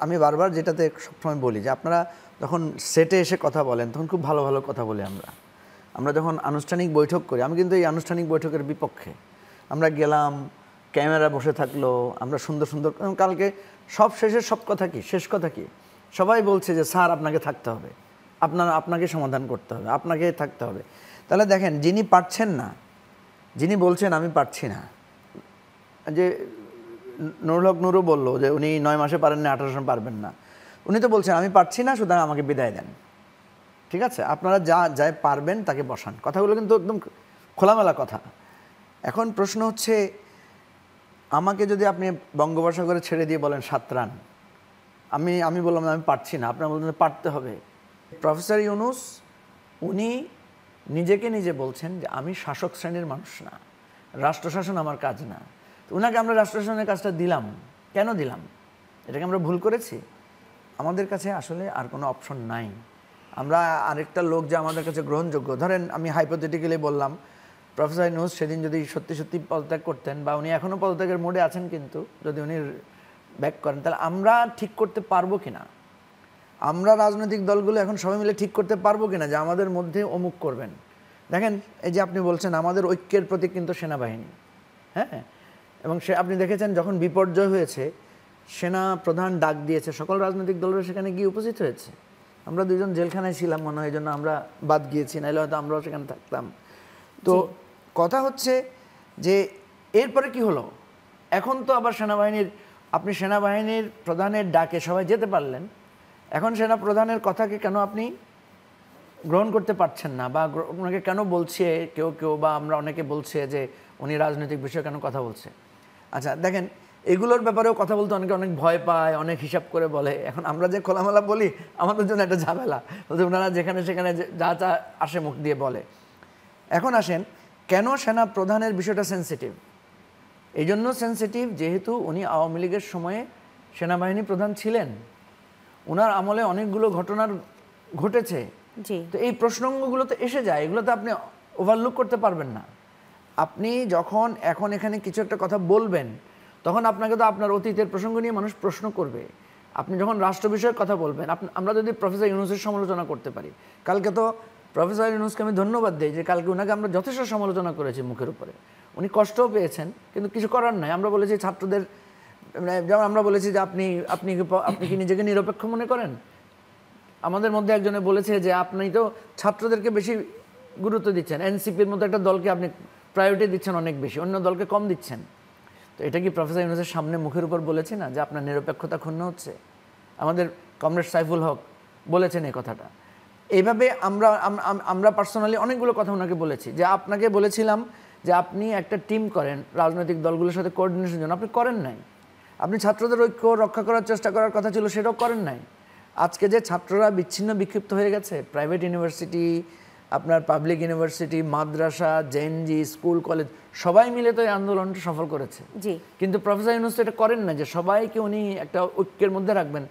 আমি বারবার যেটাতে সবসময় বলি যে আপনারা যখন সেটে এসে কথা বলেন তখন খুব ভালো ভালো কথা বলি আমরা যখন আনুষ্ঠানিক বৈঠক করি, আমি কিন্তু এই আনুষ্ঠানিক বৈঠকের বিপক্ষে। আমরা গেলাম, ক্যামেরা বসে থাকলো, আমরা সুন্দর সুন্দর, কালকে সব শেষের শেষ কথা কি সবাই বলছে যে স্যার আপনাকে থাকতে হবে, আপনাকে সমাধান করতে হবে, আপনাকে থাকতে হবে। তাহলে দেখেন, যিনি পারছেন না, যিনি বলছেন আমি পারছি না, যে নুরুল হক নুরু বললো যে উনি 9 মাসে পারেন না, 18 মাসে পারবেন না, উনি তো বলছেন আমি পারছি না, সুতরাং আমাকে বিদায় দেন। ঠিক আছে, আপনারা যাই পারবেন তাকে বসান। কথাগুলো কিন্তু একদম খোলামেলা কথা। এখন প্রশ্ন হচ্ছে, আমাকে যদি আপনি বঙ্গোপসাগরে ছেড়ে দিয়ে বলেন 7 রান, আমি বললাম আমি পারছি না, আপনারা বলছেন পারতে হবে। প্রফেসর ইউনূস উনি নিজেকে নিজে বলছেন যে আমি শাসক শ্রেণীর মানুষ না, রাষ্ট্রশাসন আমার কাজ না। তো ওনাকে আমরা রাষ্ট্রশাসনের কাজটা দিলাম, কেন দিলাম? এটাকে আমরা ভুল করেছি? আমাদের কাছে আসলে আর কোনো অপশন নাই। আমরা আরেকটা লোক যে আমাদের কাছে গ্রহণযোগ্য, ধরেন আমি হাইপোথেটিক্যালি বললাম, প্রফেসর ইউনূস সেদিন যদি সত্যি সত্যি পদত্যাগ করতেন, বা উনি এখনও পদত্যাগের মোডে আছেন, কিন্তু যদি উনি ব্যাক করেন, তাহলে আমরা ঠিক করতে পারবো কিনা, আমরা রাজনৈতিক দলগুলো এখন সবাই মিলে ঠিক করতে পারবো কিনা যে আমাদের মধ্যে অমুক করবেন। দেখেন, এই যে আপনি বলছেন আমাদের ঐক্যের প্রতীক কিন্তু সেনাবাহিনী, হ্যাঁ, এবং আপনি দেখেছেন যখন বিপর্যয় হয়েছে সেনা প্রধান ডাক দিয়েছে, সকল রাজনৈতিক দলের সেখানে গিয়ে উপস্থিত হয়েছে। আমরা দুজন জেলখানায় ছিলাম মনে হয়, এই জন্য আমরা বাদ গিয়েছি, নাহলে হয়তো আমরাও সেখানে থাকতাম। তো কথা হচ্ছে যে এরপরে কি হলো, এখন তো আবার আপনি সেনাবাহিনীর প্রধানের ডাকে সবাই যেতে পারলেন, এখন সেনা প্রধানের কথাকে কেন আপনি গ্রহণ করতে পারছেন না, বা ওনাকে কেন বলছে কেউ কেউ, বা আমরা অনেকে বলছে যে উনি রাজনৈতিক বিষয়ে কেন কথা বলছে? আচ্ছা দেখেন, এগুলোর ব্যাপারেও কথা বলতে অনেক ভয় পায়, অনেক হিসাব করে বলে। এখন আমরা যে খোলামেলা বলি, আমাদের জন্য একটা ঝামেলা, বলতে ওনারা যেখানে সেখানে যা যা আসে মুখ দিয়ে বলে। এখন আসেন, কেন সেনা প্রধানের বিষয়টা সেন্সিটিভ? এই জন্য সেন্সিটিভ যেহেতু উনি আওয়ামী লীগের সময়ে সেনাবাহিনী প্রধান ছিলেন, ওনার আমলে অনেকগুলো ঘটনার ঘটেছে। তো এই প্রসঙ্গগুলো তো এসে যায়, এগুলো তো আপনি ওভারলুক করতে পারবেন না। আপনি যখন এখন এখানে কিছু একটা কথা বলবেন, তখন আপনাকে তো আপনার অতীতের প্রসঙ্গ নিয়ে মানুষ প্রশ্ন করবে। আপনি যখন রাষ্ট্র বিষয়ে কথা বলবেন, আমরা যদি প্রফেসর ইউনূসের সমালোচনা করতে পারি, কালকে তো প্রফেসর ইউনূসকে আমি ধন্যবাদ দিই যে কালকে ওনাকে আমরা যথেষ্ট সমালোচনা করেছি মুখের উপরে, উনি কষ্টও পেয়েছেন, কিন্তু কিছু করার নাই। আমরা বলেছি ছাত্রদের, যেমন আমরা বলেছি যে আপনি কি নিজেকে নিরপেক্ষ মনে করেন? আমাদের মধ্যে একজনে বলেছে যে আপনি তো ছাত্রদেরকে বেশি গুরুত্ব দিচ্ছেন, এনসিপির মতো একটা দলকে আপনি প্রায়োরিটি দিচ্ছেন অনেক বেশি, অন্য দলকে কম দিচ্ছেন। তো এটা কি প্রফেসর ইউনূসের সামনে মুখের উপর বলেছি না যে আপনার নিরপেক্ষতা ক্ষুণ্ণ হচ্ছে? আমাদের কমরেড সাইফুল হক বলেছেন এই কথাটা। এইভাবে আমরা পার্সোনালি অনেকগুলো কথা ওনাকে বলেছি, যে আপনাকে বলেছিলাম যে আপনি একটা টিম করেন রাজনৈতিক দলগুলোর সাথে কোঅর্ডিনেশনের জন্য, আপনি করেন নাই। আপনি ছাত্রদের ঐক্য রক্ষা করার চেষ্টা করার কথা ছিল, সেটাও করেন নাই। আজকে যে ছাত্ররা বিচ্ছিন্ন বিক্ষিপ্ত হয়ে গেছে, প্রাইভেট ইউনিভার্সিটি, আপনার পাবলিক ইউনিভার্সিটি, মাদ্রাসা, জেএনজি, স্কুল, কলেজ, সবাই মিলে তো এই আন্দোলনটা সফল করেছে। কিন্তু প্রফেসর ইউনূস এটা করেন না, যে সবাইকে উনি একটা ঐক্যের মধ্যে রাখবেন,